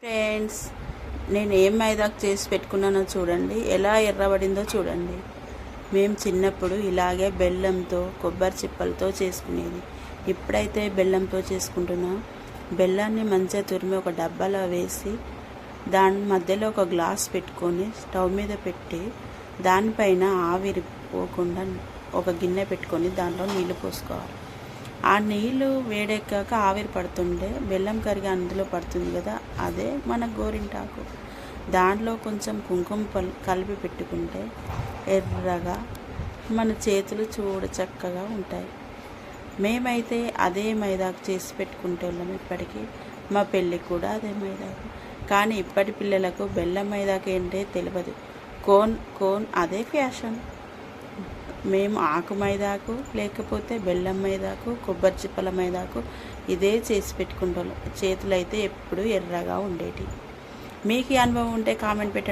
Friends, నేను ఏం మైదాకు చేసి పెట్టుకున్నానో చూడండి, ఎలా ఎర్రబడిందో చూడండి. మేము చిన్నప్పుడు ఇలాగే బెల్లంతో కొబ్బరి చిప్పలతో చేసుకునేది. ఇప్పుడైతే బెల్లంతో చేసుకుంటున్నాం. బెల్లాన్ని మంచిగా తురిమి ఒక డబ్బాలో వేసి దాని మధ్యలో ఒక గ్లాస్ పెట్టుకొని స్టవ్ మీద పెట్టి దానిపైన ఆవిరి పోకుండా ఒక గిన్నె పెట్టుకొని దాంట్లో నీళ్లు పోసుకోవాలి. ఆ నీళ్ళు వేడెక్కాక ఆవిరి పడుతుండే బెల్లం కరిగి అందులో పడుతుంది కదా, అదే మన గోరింటాకు. దాంట్లో కొంచెం కుంకుమ కలిపి పెట్టుకుంటే ఎర్రగా మన చేతులు చూడ చక్కగా ఉంటాయి. మేమైతే అదే మైదాకు చేసి పెట్టుకుంటే వాళ్ళం ఇప్పటికీ. మా పెళ్ళికి కూడా అదే మైదాకు. కానీ ఇప్పటి పిల్లలకు బెల్లం మైదాకు ఏంటే తెలియదు. కోన్ అదే ఫ్యాషన్. మేము ఆకు మైదాకు లేకపోతే బెల్లం మైదాకు కొబ్బరి చిప్పల మైదాకు ఇదే చేసి పెట్టుకుంటాం. చేతులు అయితే ఎప్పుడు ఎర్రగా ఉండేటి. మీకు ఈ అనుభవం ఉంటే కామెంట్ పెట్టండి.